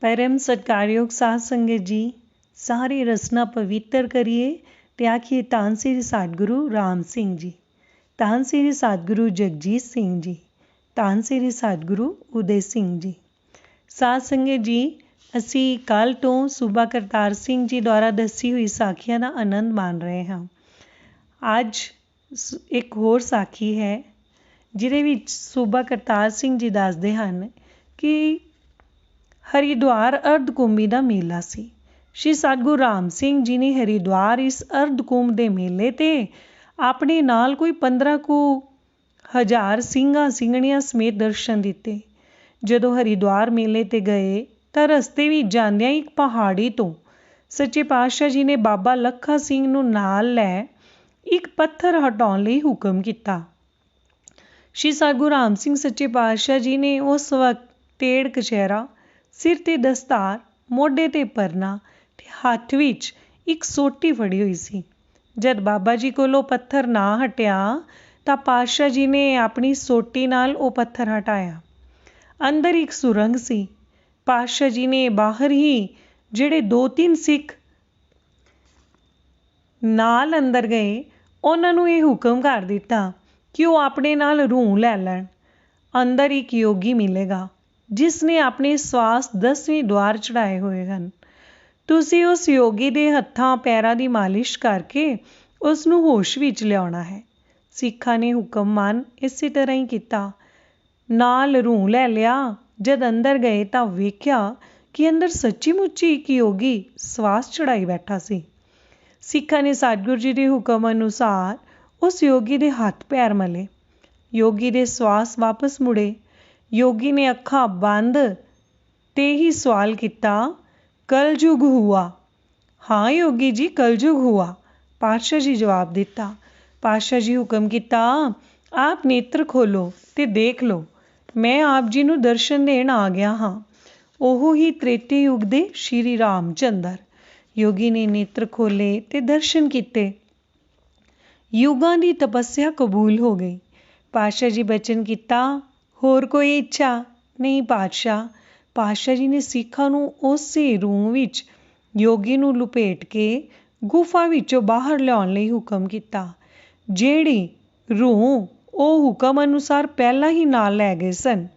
परम सत्कारयोग साध संगत जी, सारी रसना पवित्र करिए ते आखिए धन श्री सतगुरु राम सिंह जी, धन श्री सतगुरु जगजीत सिंह जी, धन श्री सतगुरु उदय सिंह जी। साध संगत जी, असी कल तो सूबा करतार सिंह जी द्वारा दसी हुई साखियां का आनंद मान रहे हाँ। अज एक होर साखी है जिहदे विच सूबा करतार सिंह जी दसदे हन कि हरिद्वार अर्धकुंभी का मेला सी। श्री सतगुरु राम सिंह जी ने हरिद्वार इस अर्धकुंभ के मेले ते अपने नाल कोई 15,000 ਸਿੰਘਾਂ ਸਿੰਘਣੀਆਂ समेत दर्शन दिते। जदों हरिद्वार मेले ते गए तो रस्ते भी जांदियां एक पहाड़ी तो सच्चे पातशाह जी ने बाबा लखा सिंह नूं नाल लै एक पत्थर हटाउण लई हुक्म किया। श्री सतगुरु राम सिंह सच्चे पातशाह जी ने उस वक्त तेड़ कचहरा, सिर ते दस्तार, मोढे ते परना ते हत्थ विच एक सोटी फड़ी हुई सी। जद बाबा जी कोलों पत्थर ना हटिया तां पातशाह जी ने अपनी सोटी नाल वो पत्थर हटाया। अंदर एक सुरंग सी। पातशाह जी ने बाहर ही जिहड़े 2-3 सिख नाल अंदर गए उन्हां नूं ये हुक्म कर दिता कि वो अपने नाल रूह लै लैण। अंदर एक योगी मिलेगा जिसने अपने स्वास 10वें द्वार चढ़ाए हुए हैं। तुसी उस योगी दे हत्थां पैरां दी मालिश करके उस नूं होश विच लियाउणा है। सिखां ने हुक्म मान इसे तरह ही किया। नाल रूह लै लिया। जद अंदर गए तां वेख्या कि अंदर सच्ची मुच्ची एक योगी स्वास चढ़ाई बैठा सी। सिखां ने सतगुरु जी के हुक्म अनुसार उस योगी दे हत्थ पैर मले। योगी दे स्वास वापस मुड़े। योगी ने अखां बंद ते ही सवाल किया, कलयुग हुआ? हाँ योगी जी, कलयुग हुआ। पातशाह जी जवाब दिता। पातशाह जी हुक्म किया, आप नेत्र खोलो ते देख लो, मैं आप जी नूं दर्शन देण आ गया हाँ। ओहो ही त्रेते युग दे श्री रामचंद्र। योगी ने नेत्र खोले ते दर्शन किते। युगां दी तपस्या कबूल हो गई। पातशाह जी बचन किया, होर कोई इच्छा? नहीं पातशाह। पातशाह जी ने सिखां नूं उसे रूह विच योगी नूं लपेट के गुफा विचों बाहर लियाउण लई हुक्म किया। जिहड़ी रूह वो हुक्म अनुसार पहला ही नाल लै गए सन,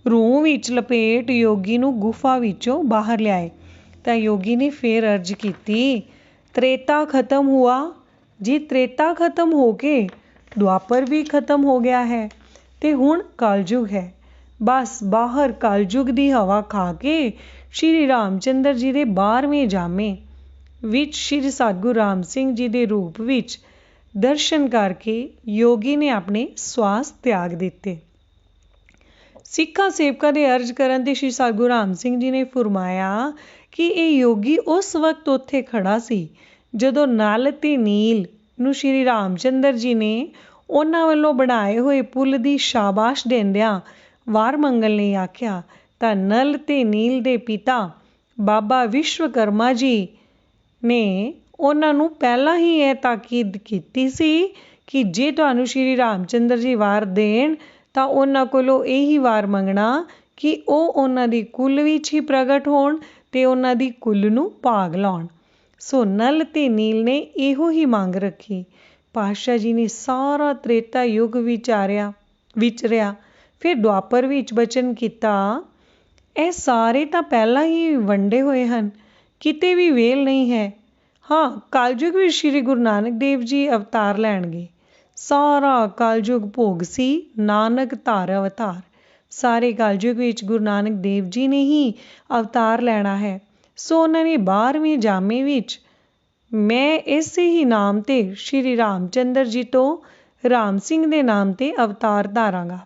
रूह विच लपेट योगी नूं गुफा विचों बाहर लियाए। तां योगी ने फिर अर्ज की, त्रेता खत्म हुआ? जी त्रेता खत्म हो के द्वापर भी खत्म हो गया है ते हुण कलयुग है। बस बाहर कलयुग दी हवा खा के श्री रामचंद्र जी दे 12वें जामे विच श्री सतगुरु राम सिंह जी दे रूप विच दर्शन करके योगी ने अपने स्वास त्याग दिते। सिखां सेवकां दे अर्ज करन ते श्री सतगुरु राम सिंह जी ने फरमाया कि ये योगी उस वक्त उत्थे खड़ा सी जदों नल ते नील नूं श्री रामचंद्र जी ने उन्हां वल्लों बनाए हुए पुल दी शाबाश देंदियां वार मंगण लई आख्या। तां नल ते नील दे पिता बाबा विश्वकर्मा जी ने उन्हां नूं पहलां ही यह ताकीद कीती सी कि जे तुहानूं श्री रामचंद्र जी वार देण तां उन्हां कोलों यही वार मंगणा कि ਉਹ ਉਹਨਾਂ ਦੀ ਕੁੱਲ ਵਿੱਚ ਹੀ ਪ੍ਰਗਟ ਹੋਣ ਤੇ ਉਹਨਾਂ ਦੀ ਕੁੱਲ ਨੂੰ ਭਾਗ ਲਾਉਣ। ਸੋ ਨਲ ਤੇ ਨੀਲ ਨੇ ਇਹੋ ਹੀ ਮੰਗ ਰੱਖੀ। ਪਾਤਸ਼ਾਹ ਜੀ ਨੇ ਸਾਰਾ ਤ੍ਰੇਤਾ ਯੁੱਗ ਵਿਚਰਿਆ। ਫਿਰ ਦੁਆਪਰ ਵਿੱਚ ਬਚਨ ਕੀਤਾ, ਇਹ ਸਾਰੇ ਤਾਂ ਪਹਿਲਾਂ ਹੀ ਵੰਡੇ ਹੋਏ ਹਨ, ਕਿਤੇ ਵੀ ਵੇਲ ਨਹੀਂ ਹੈ। ਹਾਂ, ਕਲਯੁਗ ਵਿੱਚ ਸ਼੍ਰੀ ਗੁਰੂ ਨਾਨਕ ਦੇਵ ਜੀ ਅਵਤਾਰ ਲੈਣਗੇ। ਸਾਰਾ ਕਲਯੁਗ ਭੋਗ ਸੀ ਨਾਨਕ ਧਾਰ ਅਵਤਾਰ। ਸਾਰੇ ਕਲਯੁਗ ਵਿੱਚ ਗੁਰੂ ਨਾਨਕ ਦੇਵ ਜੀ ਨੇ ਹੀ ਅਵਤਾਰ ਲੈਣਾ ਹੈ। ਸੋ ਉਹਨਾਂ ਨੇ 12ਵੇਂ ਜਾਮੇ ਵਿੱਚ ਮੈਂ ਇਸੇ ਹੀ ਨਾਮ ਤੇ ਸ਼੍ਰੀ ਰਾਮਚੰਦਰ ਜੀ ਤੋਂ ਰਾਮ ਸਿੰਘ ਦੇ ਨਾਮ ਤੇ ਅਵਤਾਰ ਧਾਰਾਂਗਾ।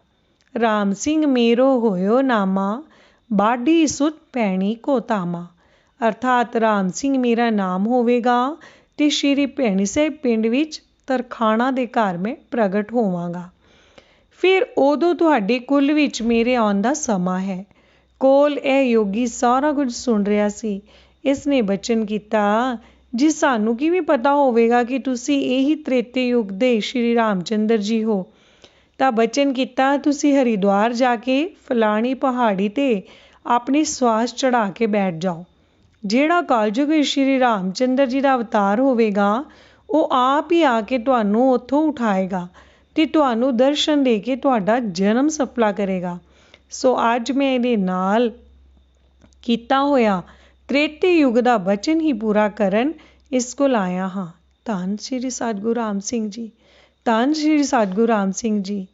ਰਾਮ ਸਿੰਘ ਮੇਰੋ ਹੋਇਓ ਨਾਮਾ, ਬਾਢੀ ਸੁਤ ਭੈਣੀ ਕੋ ਧਾਮਾ। ਅਰਥਾਤ ਰਾਮ ਸਿੰਘ ਮੇਰਾ ਨਾਮ ਹੋਵੇਗਾ ਤੇ ਸ਼੍ਰੀ ਭੈਣੀ ਸਾਹਿਬ ਪਿੰਡ ਵਿੱਚ ਤਰਖਾਣਾ ਦੇ ਘਰ ਮੈਂ ਪ੍ਰਗਟ ਹੋਵਾਂਗਾ। ਫਿਰ ਉਦੋਂ ਤੁਹਾਡੇ ਕੁੱਲ ਵਿੱਚ ਮੇਰੇ ਆਉਣ ਦਾ ਸਮਾਂ ਹੈ। ਕੋਲ ਇਹ ਯੋਗੀ ਸਾਰਾ ਕੁਝ ਸੁਣ ਰਿਹਾ ਸੀ। ਇਸ ਨੇ ਬਚਨ ਕੀਤਾ, ਜੀ ਸਾਨੂੰ ਕਿਵੇਂ ਪਤਾ ਹੋਵੇਗਾ ਕਿ ਤੁਸੀਂ ਇਹੀ ਤ੍ਰੇਤੇ ਯੁੱਗ ਦੇ ਸ਼੍ਰੀ ਰਾਮਚੰਦਰ ਜੀ ਹੋ? ਤਾਂ ਬਚਨ ਕੀਤਾ, ਤੁਸੀਂ ਹਰਿਦੁਆਰ ਜਾ ਕੇ ਫਲਾਣੀ ਪਹਾੜੀ ਤੇ ਆਪਣੀ ਸਵਾਸ ਚੜ੍ਹਾ ਕੇ ਬੈਠ ਜਾਓ। ਜਿਹੜਾ ਕਲਯੁਗ ਵਿੱਚ ਸ਼੍ਰੀ ਰਾਮ ਚੰਦਰ ਜੀ ਦਾ ਅਵਤਾਰ ਹੋਵੇਗਾ, ਉਹ ਆਪ ਹੀ ਆ ਕੇ ਤੁਹਾਨੂੰ ਉੱਥੋਂ ਉਠਾਏਗਾ ਅਤੇ ਤੁਹਾਨੂੰ ਦਰਸ਼ਨ ਦੇ ਕੇ ਤੁਹਾਡਾ ਜਨਮ ਸਫਲਾ ਕਰੇਗਾ। ਸੋ ਅੱਜ ਮੈਂ ਇਹਦੇ ਨਾਲ ਕੀਤਾ ਹੋਇਆ ਤ੍ਰੇਤੇ ਯੁੱਗ ਦਾ ਬਚਨ ਹੀ ਪੂਰਾ ਕਰਨ ਇਸ ਕੋਲ ਆਇਆ ਹਾਂ। ਧੰਨ ਸ਼੍ਰੀ ਸਤਿਗੁਰੂ ਰਾਮ ਸਿੰਘ ਜੀ, ਧੰਨ ਸ਼੍ਰੀ ਸਤਿਗੁਰੂ ਰਾਮ ਸਿੰਘ ਜੀ।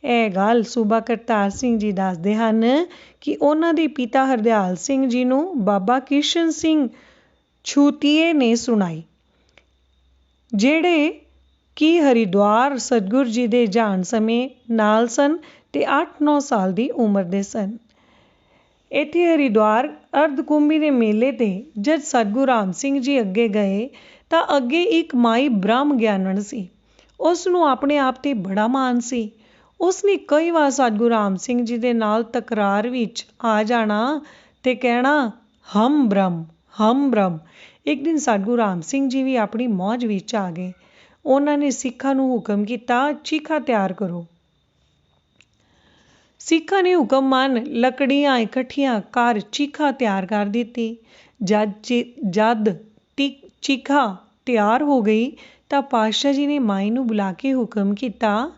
ਇਹ ਗੱਲ ਸੂਬਾ ਕਰਤਾਰ ਸਿੰਘ ਜੀ ਦੱਸਦੇ ਹਨ ਕਿ ਉਹਨਾਂ ਦੇ ਪਿਤਾ ਹਰਦਿਆਲ ਸਿੰਘ ਜੀ ਨੂੰ ਬਾਬਾ ਕਿਸ਼ਨ ਸਿੰਘ ਛੂਤੀਏ ਨੇ ਸੁਣਾਈ, ਜਿਹੜੇ ਕਿ ਹਰਿਦੁਆਰ ਸਤਿਗੁਰੂ ਜੀ ਦੇ ਜਾਣ ਸਮੇਂ ਨਾਲ ਸਨ ਅਤੇ 8-9 ਸਾਲ ਦੀ ਉਮਰ ਦੇ ਸਨ। ਇੱਥੇ ਹਰਿਦੁਆਰ ਅਰਧਕੁੰਭੀ ਦੇ ਮੇਲੇ 'ਤੇ ਜਦ ਸਤਿਗੁਰੂ ਰਾਮ ਸਿੰਘ ਜੀ ਅੱਗੇ ਗਏ ਤਾਂ ਅੱਗੇ ਇੱਕ ਮਾਈ ਬ੍ਰਹਮ ਗਿਆਨਣ ਸੀ। ਉਸ ਨੂੰ ਆਪਣੇ ਆਪ 'ਤੇ ਬੜਾ ਮਾਣ ਸੀ। ਉਸਨੇ ਕਈ ਵਾਰ ਸਤਿਗੁਰੂ ਰਾਮ ਸਿੰਘ ਜੀ ਦੇ ਨਾਲ ਤਕਰਾਰ ਵਿੱਚ ਆ ਜਾਣਾ ਅਤੇ ਕਹਿਣਾ, ਹਮ ਬ੍ਰਹਮ, ਹਮ ਬ੍ਰਹਮ। ਇੱਕ ਦਿਨ ਸਤਿਗੁਰੂ ਰਾਮ ਸਿੰਘ ਜੀ ਵੀ ਆਪਣੀ ਮੌਜ ਵਿੱਚ ਆ ਗਏ। ਉਹਨਾਂ ਨੇ ਸਿੱਖਾਂ ਨੂੰ ਹੁਕਮ ਕੀਤਾ, ਚੀਖਾ ਤਿਆਰ ਕਰੋ। ਸਿੱਖਾਂ ਨੇ ਹੁਕਮ ਮੰਨ ਲੱਕੜੀਆਂ ਇਕੱਠੀਆਂ ਕਰ ਚੀਖਾ ਤਿਆਰ ਕਰ ਦਿੱਤੀ। ਜਦ ਚੀਖਾ ਤਿਆਰ ਹੋ ਗਈ ਤਾਂ ਪਾਤਸ਼ਾਹ ਜੀ ਨੇ ਮਾਈ ਨੂੰ ਬੁਲਾ ਕੇ ਹੁਕਮ ਕੀਤਾ,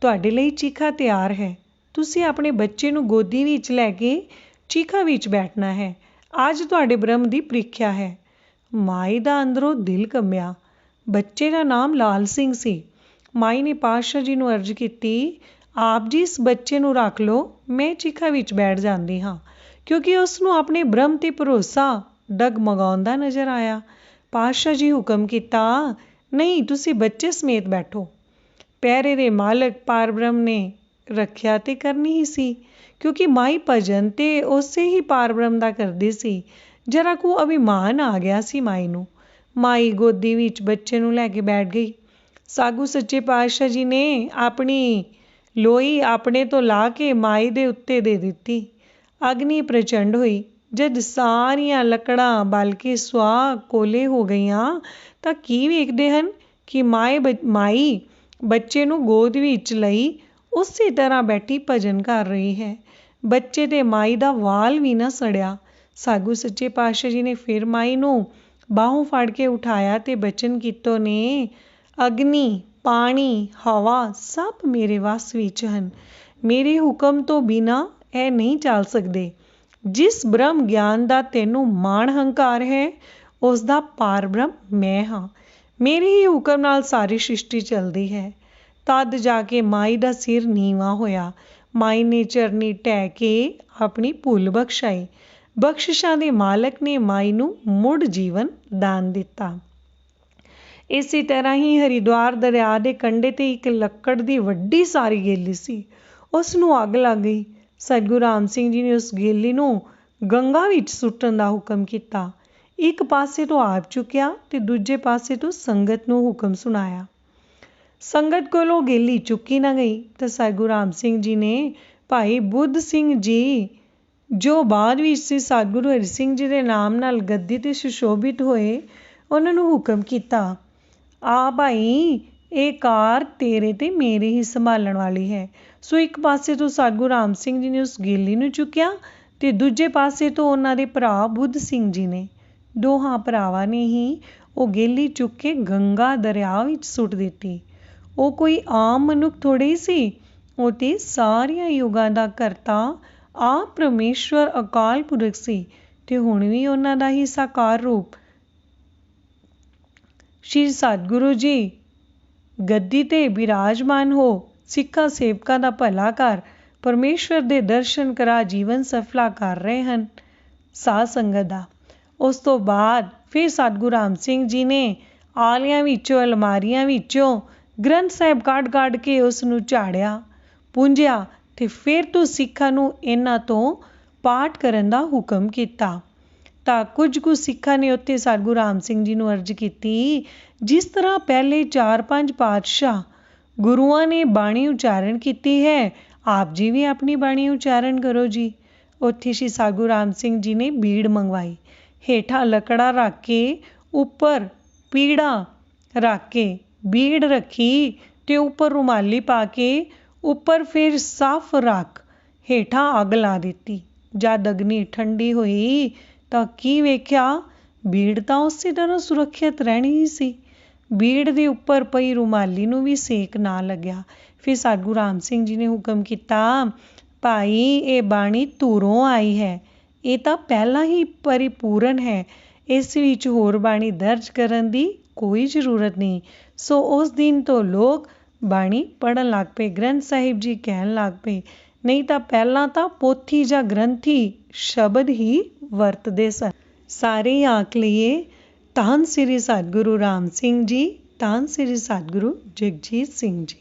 ਤੁਹਾਡੇ ਲਈ ਚੀਖਾ ਤਿਆਰ ਹੈ। ਤੁਸੀਂ ਆਪਣੇ ਬੱਚੇ ਨੂੰ ਗੋਦੀ ਵਿੱਚ ਲੈ ਕੇ ਚੀਖਾ ਵਿੱਚ ਬੈਠਣਾ ਹੈ। ਅੱਜ ਤੁਹਾਡੇ ਬ੍ਰਹਮ ਦੀ ਪ੍ਰੀਖਿਆ ਹੈ। ਮਾਈ ਦਾ ਅੰਦਰੋਂ ਦਿਲ ਕੰਬਿਆ। ਬੱਚੇ ਦਾ ਨਾਮ ਲਾਲ ਸਿੰਘ ਸੀ। ਮਾਈ ਨੇ ਪਾਤਸ਼ਾਹ ਜੀ ਨੂੰ ਅਰਜ਼ ਕੀਤੀ, ਆਪ ਜੀ ਇਸ ਬੱਚੇ ਨੂੰ ਰੱਖ ਲਓ, ਮੈਂ ਚੀਖਾ ਵਿੱਚ ਬੈਠ ਜਾਂਦੀ ਹਾਂ, ਕਿਉਂਕਿ ਉਸ ਨੂੰ ਆਪਣੇ ਬ੍ਰਹਮ 'ਤੇ ਭਰੋਸਾ ਡਗਮਗਾਉਂਦਾ ਨਜ਼ਰ ਆਇਆ। ਪਾਤਸ਼ਾਹ ਜੀ ਹੁਕਮ ਕੀਤਾ, ਨਹੀਂ, ਤੁਸੀਂ ਬੱਚੇ ਸਮੇਤ ਬੈਠੋ। ਪਹਿਰੇ ਦੇ ਮਾਲਕ ਪਾਰਬ੍ਰਹਮ ਨੇ ਰੱਖਿਆ ਤੇ ਕਰਨੀ ਹੀ ਸੀ, ਕਿਉਂਕਿ ਮਾਈ ਭਜਨ ਤੇ ਉਸੇ ਹੀ ਪਾਰਬ੍ਰਹਮ ਦਾ ਕਰਦੀ ਸੀ। ਜਰਾ ਕੁ ਅਭਿਮਾਨ ਆ ਗਿਆ ਸੀ ਮਾਈ ਨੂੰ। ਮਾਈ ਗੋਦੀ ਵਿੱਚ ਬੱਚੇ ਨੂੰ ਲੈ ਕੇ ਬੈਠ ਗਈ। ਸਾਧੂ ਸੱਚੇ ਪਾਤਸ਼ਾਹ ਜੀ ਨੇ ਆਪਣੀ ਲੋਈ ਆਪਣੇ ਤੋਂ ਲਾ ਕੇ ਮਾਈ ਦੇ ਉੱਤੇ ਦੇ ਦਿੱਤੀ। ਅਗਨੀ ਪ੍ਰਚੰਡ ਹੋਈ। ਜਦ ਸਾਰੀਆਂ ਲੱਕੜਾਂ ਬਲ ਕੇ ਸੁਆਹ ਕੋਲੇ ਹੋ ਗਈਆਂ ਤਾਂ ਕੀ ਵੇਖਦੇ ਹਨ ਕਿ ਮਾਈ ਬੱਚੇ ਨੂੰ ਗੋਦ ਵਿੱਚ ਲਈ ਉਸੇ ਤਰ੍ਹਾਂ ਬੈਠੀ ਭਜਨ ਕਰ ਰਹੀ ਹੈ। ਬੱਚੇ ਤੇ ਮਾਈ ਦਾ ਵਾਲ ਵੀ ਨਾ ਸੜਿਆ। ਸਾਧੂ ਸੱਚੇ ਪਾਤਸ਼ਾਹ ਜੀ ਨੇ ਫਿਰ ਮਾਈ ਨੂੰ ਬਾਹੋਂ ਫੜ ਕੇ ਉਠਾਇਆ ਤੇ ਬਚਨ ਕੀਤੋ ਨੇ, ਅਗਨੀ, ਪਾਣੀ, ਹਵਾ ਸਭ ਮੇਰੇ ਵੱਸ ਵਿੱਚ ਹਨ। ਮੇਰੇ ਹੁਕਮ ਤੋਂ ਬਿਨਾਂ ਇਹ ਨਹੀਂ ਚੱਲ ਸਕਦੇ। ਜਿਸ ਬ੍ਰਹਮ ਗਿਆਨ ਦਾ ਤੈਨੂੰ ਮਾਣ ਹੰਕਾਰ ਹੈ, ਉਸ ਦਾ ਪਾਰਬ੍ਰਹਮ ਮੈਂ ਹਾਂ। ਮੇਰੇ ਹੀ ਹੁਕਮ ਨਾਲ ਸਾਰੀ ਸ੍ਰਿਸ਼ਟੀ ਚੱਲਦੀ ਹੈ। ਤਦ ਜਾ ਕੇ ਮਾਈ ਦਾ ਸਿਰ ਨੀਵਾਂ ਹੋਇਆ। ਮਾਈ ਨੇ ਚਰਨੀ ਢਹਿ ਕੇ ਆਪਣੀ ਭੁੱਲ ਬਖਸ਼ਾਈ। ਬਖਸ਼ਿਸ਼ਾਂ ਦੇ ਮਾਲਕ ਨੇ ਮਾਈ ਨੂੰ ਮੁੜ ਜੀਵਨ ਦਾਨ ਦਿੱਤਾ। ਇਸੇ ਤਰ੍ਹਾਂ ਹੀ ਹਰਿਦੁਆਰ ਦਰਿਆ ਦੇ ਕੰਢੇ 'ਤੇ ਇੱਕ ਲੱਕੜ ਦੀ ਵੱਡੀ ਸਾਰੀ ਗੇਲੀ ਸੀ। ਉਸ ਨੂੰ ਅੱਗ ਲੱਗ ਗਈ। ਸਤਿਗੁਰੂ ਰਾਮ ਸਿੰਘ ਜੀ ਨੇ ਉਸ ਗੇਲੀ ਨੂੰ ਗੰਗਾ ਵਿੱਚ ਸੁੱਟਣ ਦਾ ਹੁਕਮ ਕੀਤਾ। ਇੱਕ ਪਾਸੇ ਤੋਂ ਆਪ ਚੁੱਕਿਆ ਤੇ ਦੂਜੇ ਪਾਸੇ ਤੋਂ ਸੰਗਤ ਨੂੰ ਹੁਕਮ ਸੁਣਾਇਆ। ਸੰਗਤ ਕੋਲੋਂ ਗੇਲੀ ਚੁੱਕੀ ਨਾ ਗਈ ਤਾਂ ਸਤਿਗੁਰੂ ਰਾਮ ਸਿੰਘ ਜੀ ਨੇ ਭਾਈ ਬੁੱਧ ਸਿੰਘ ਜੀ, ਜੋ ਬਾਅਦ ਵਿੱਚ ਸ੍ਰੀ ਸਤਿਗੁਰੂ ਹਰੀ ਸਿੰਘ ਜੀ ਦੇ ਨਾਮ ਨਾਲ ਗੱਦੀ 'ਤੇ ਸੁਸ਼ੋਭਿਤ ਹੋਏ, ਉਹਨਾਂ ਨੂੰ ਹੁਕਮ ਕੀਤਾ, ਆ ਭਾਈ, ਇਹ ਕਾਰ ਤੇਰੇ ਤੇ ਮੇਰੇ ਹੀ ਸੰਭਾਲਣ ਵਾਲੀ ਹੈ। ਸੋ ਇੱਕ ਪਾਸੇ ਤੋਂ ਸਤਿਗੁਰੂ ਰਾਮ ਸਿੰਘ ਜੀ ਨੇ ਉਸ ਗੇਲੀ ਨੂੰ ਚੁੱਕਿਆ ਤੇ ਦੂਜੇ ਪਾਸੇ ਤੋਂ ਉਹਨਾਂ ਦੇ ਭਰਾ ਬੁੱਧ ਸਿੰਘ ਜੀ ਨੇ। ਦੋਹਾਂ ਭਰਾਵਾਂ ਨੇ ਹੀ ਉਹ ਗੇਲੀ ਚੁੱਕ ਕੇ ਗੰਗਾ ਦਰਿਆ ਵਿੱਚ ਸੁੱਟ ਦਿੱਤੀ। ਉਹ ਕੋਈ ਆਮ ਮਨੁੱਖ ਥੋੜ੍ਹੇ ਹੀ ਸੀ। ਉਹ ਤੇ ਸਾਰੀਆਂ ਯੁੱਗਾਂ ਦਾ ਕਰਤਾ ਆਪ ਪਰਮੇਸ਼ਵਰ ਅਕਾਲ ਪੁਰਖ ਸੀ ਤੇ ਹੁਣ ਵੀ ਉਹਨਾਂ ਦਾ ਹੀ ਸਾਕਾਰ ਰੂਪ ਸ਼੍ਰੀ ਸਤਿਗੁਰੂ ਜੀ ਗੱਦੀ 'ਤੇ ਬਿਰਾਜਮਾਨ ਹੋ ਸਿੱਖਾਂ ਸੇਵਕਾਂ ਦਾ ਭਲਾ ਕਰ, ਪਰਮੇਸ਼ਵਰ ਦੇ ਦਰਸ਼ਨ ਕਰਾ ਜੀਵਨ ਸਫਲਾ ਕਰ ਰਹੇ ਹਨ। ਸਾਧ ਸੰਗਤ ਦਾ ਉਸ ਤੋਂ ਬਾਅਦ ਫਿਰ ਸਤਿਗੁਰੂ ਰਾਮ ਸਿੰਘ ਜੀ ਨੇ ਆਲਿਆਂ ਵਿੱਚੋਂ, ਅਲਮਾਰੀਆਂ ਵਿੱਚੋਂ ਗ੍ਰੰਥ ਸਾਹਿਬ ਕੱਢ ਕੇ ਉਸ ਨੂੰ ਝਾੜਿਆ, ਪੂੰਝਿਆ ਤੇ ਫਿਰ ਤੋਂ ਸਿੱਖਾਂ ਨੂੰ ਇਹਨਾਂ ਤੋਂ ਪਾਠ ਕਰਨ ਦਾ ਹੁਕਮ ਕੀਤਾ। ਤਾਂ ਕੁਝ ਕੁ ਸਿੱਖਾਂ ਨੇ ਉੱਥੇ ਸਤਿਗੁਰੂ ਰਾਮ ਸਿੰਘ ਜੀ ਨੂੰ ਅਰਜ਼ ਕੀਤੀ, ਜਿਸ ਤਰ੍ਹਾਂ ਪਹਿਲੇ 4-5 ਪਾਤਸ਼ਾਹ ਗੁਰੂਆਂ ਨੇ ਬਾਣੀ ਉਚਾਰਨ ਕੀਤੀ ਹੈ, ਆਪ ਜੀ ਵੀ ਆਪਣੀ ਬਾਣੀ ਉਚਾਰਨ ਕਰੋ ਜੀ। ਉੱਥੇ ਸ਼੍ਰੀ ਸਤਿਗੁਰੂ ਰਾਮ ਸਿੰਘ ਜੀ ਨੇ ਬੀੜ ਮੰਗਵਾਈ। ਹੇਠਾਂ ਲੱਕੜਾ ਰੱਖ ਕੇ, ਉੱਪਰ ਪੀੜਾ ਰੱਖ ਕੇ ਬੀੜ ਰੱਖੀ ਤੇ ਉੱਪਰ ਰੁਮਾਲੀ ਪਾ ਕੇ, ਉੱਪਰ ਫਿਰ ਸਾਫ਼ ਰੱਖ, ਹੇਠਾਂ ਅੱਗ ਲਾ ਦਿੱਤੀ। ਜਦ ਅਗਨੀ ਠੰਡੀ ਹੋਈ ਤਾਂ ਕੀ ਵੇਖਿਆ, ਬੀੜ ਤਾਂ ਉਸੇ ਤਰ੍ਹਾਂ ਸੁਰੱਖਿਅਤ ਰਹਿਣੀ ਹੀ ਸੀ। ਬੀੜ ਦੇ ਉੱਪਰ ਪਈ ਰੁਮਾਲੀ ਨੂੰ ਵੀ ਸੇਕ ਨਾ ਲੱਗਿਆ। ਫਿਰ ਸਤਿਗੁਰੂ ਰਾਮ ਸਿੰਘ ਜੀ ਨੇ ਹੁਕਮ ਕੀਤਾ, ਭਾਈ ਇਹ ਬਾਣੀ ਧੂਰੋਂ ਆਈ ਹੈ, ਇਹ ਤਾਂ ਪਹਿਲਾਂ ਹੀ ਪਰਿਪੂਰਨ ਹੈ, ਇਸ ਵਿੱਚ ਹੋਰ ਬਾਣੀ ਦਰਜ ਕਰਨ ਦੀ ਕੋਈ ਜ਼ਰੂਰਤ ਨਹੀਂ। ਸੋ ਉਸ ਦਿਨ ਤੋਂ ਲੋਕ ਬਾਣੀ ਪੜ੍ਹਨ ਲੱਗ ਪਏ। ਗ੍ਰੰਥ ਸਾਹਿਬ ਜੀ ਕਹਿਣ ਲੱਗ ਪਏ, ਨਹੀਂ ਤਾਂ ਪਹਿਲਾਂ ਤਾਂ ਪੋਥੀ ਜਾਂ ਗ੍ਰੰਥੀ ਸ਼ਬਦ ਹੀ ਵਰਤਦੇ ਸਨ। ਸਾਰੇ ਆਖ ਲਈਏ, ਧੰਨ ਸ੍ਰੀ ਸਤਿਗੁਰੂ ਰਾਮ ਸਿੰਘ ਜੀ, ਧੰਨ ਸ੍ਰੀ ਸਤਿਗੁਰੂ ਜਗਜੀਤ ਸਿੰਘ ਜੀ।